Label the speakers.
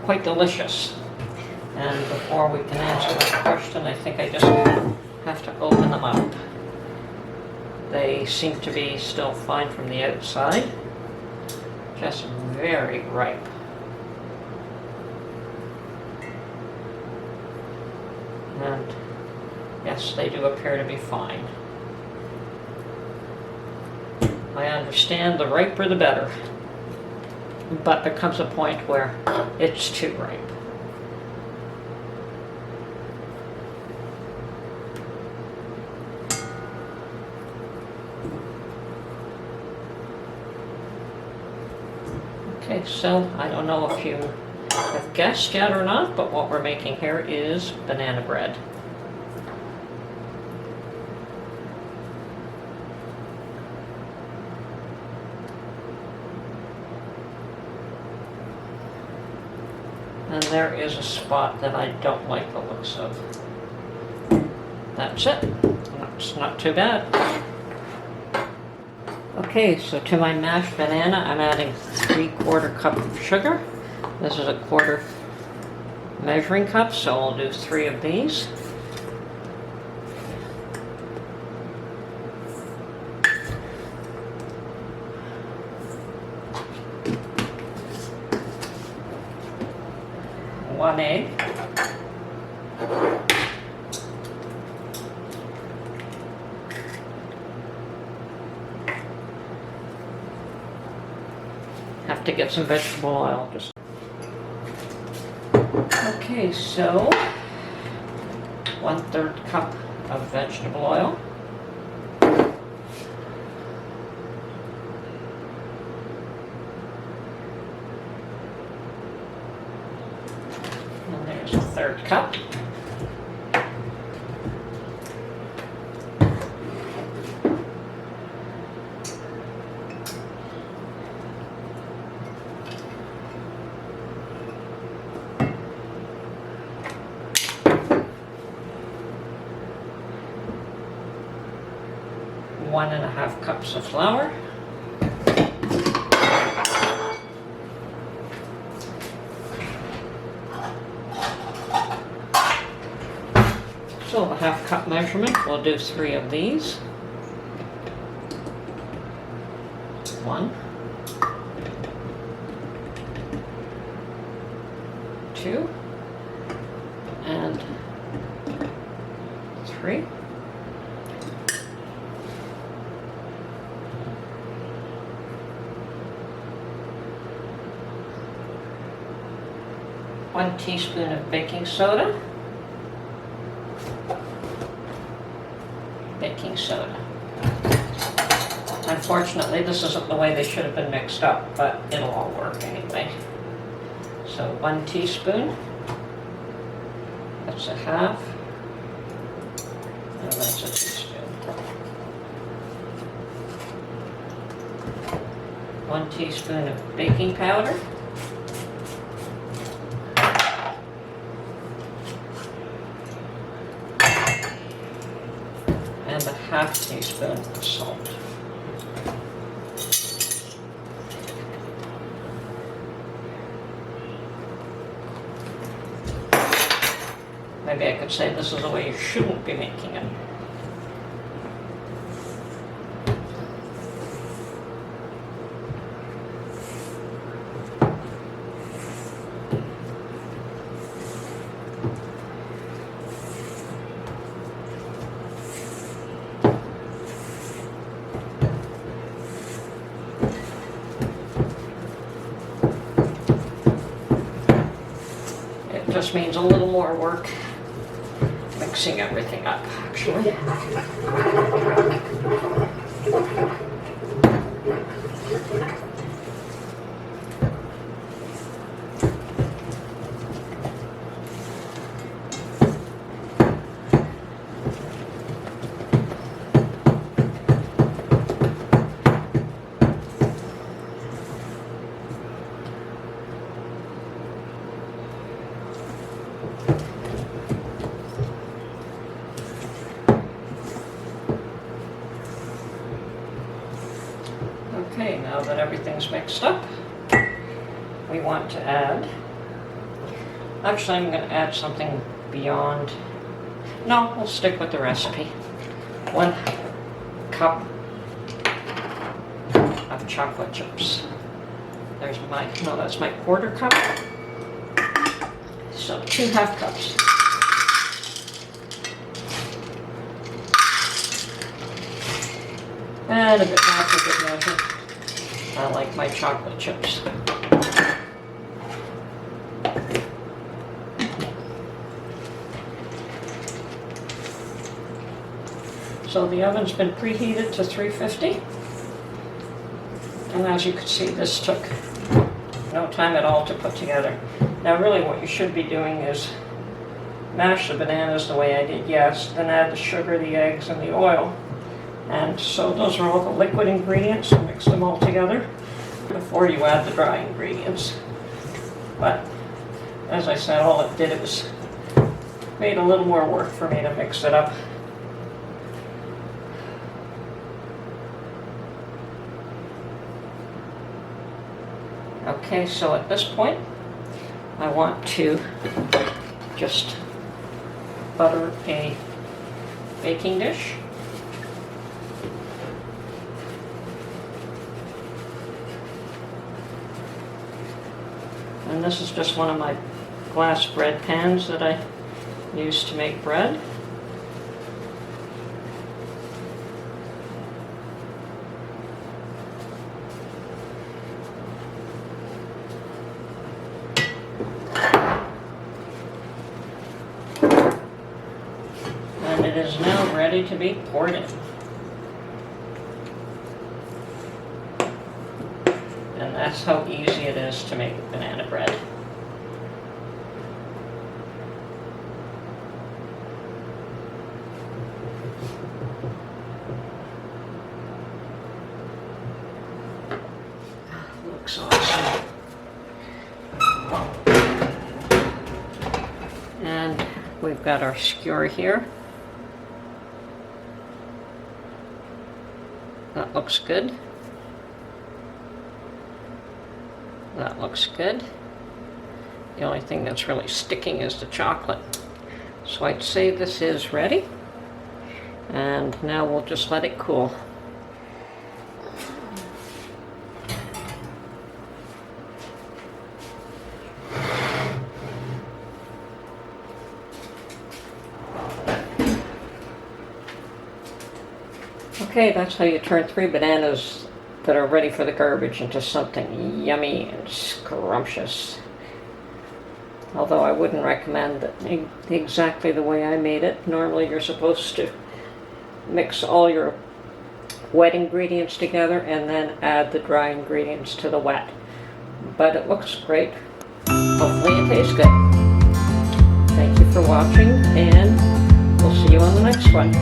Speaker 1: quite delicious. And before we can answer that question, I think I just have to open them up. They seem to be still fine from the outside, just very ripe. And yes, they do appear to be fine. I understand the riper the better, but there comes a point where it's too ripe. Okay, so I don't know if you have guessed yet or not, but what we're making here is banana bread. And there is a spot that I don't like the looks of. That's it. It's not too bad. Okay, so to my mashed banana, I'm adding 3/4 cup of sugar. This is a 1/4 measuring cup, so I'll do 3 of these. One egg. Have to get some vegetable oil. Okay, so 1/3 cup of vegetable oil. And there's a 1/3 cup. One and a half cups of flour. So a 1/2 cup measurement, we'll do 3 of these. 1, 2, and 3. One teaspoon of baking soda. Baking soda. Unfortunately, this isn't the way they should have been mixed up, but it'll all work anyway. So 1 teaspoon. That's a 1/2. And that's a teaspoon. 1 teaspoon of baking powder. And a 1/2 teaspoon of salt. Maybe I could say this is the way you shouldn't be making it. Just means a little more work mixing everything up, actually. Okay, now that everything's mixed up, we want to add Actually, I'm going to add something beyond. No, we'll stick with the recipe. 1 cup of chocolate chips. There's my, no, that's my 1/4 cup. So 2 half cups. And a bit more for good measure. I like my chocolate chips. So the oven's been preheated to 350. And as you can see, this took no time at all to put together. Now really what you should be doing is mash the bananas the way I did, yes, then add the sugar, the eggs, and the oil. And so those are all the liquid ingredients, so mix them all together before you add the dry ingredients. But as I said, all it did was made a little more work for me to mix it up. Okay, so at this point, I want to just butter a baking dish. And this is just one of my glass bread pans that I use to make bread. And it is now ready to be poured in. And that's how easy it is to make banana bread. Looks awesome. And we've got our skewer here. That looks good. That looks good. The only thing that's really sticking is the chocolate. So I'd say this is ready. And now we'll just let it cool. Okay, that's how you turn 3 bananas that are ready for the garbage into something yummy and scrumptious. Although I wouldn't recommend that exactly the way I made it. Normally you're supposed to mix all your wet ingredients together and then add the dry ingredients to the wet. But it looks great. Hopefully it tastes good. Thank you for watching, and we'll see you on the next one.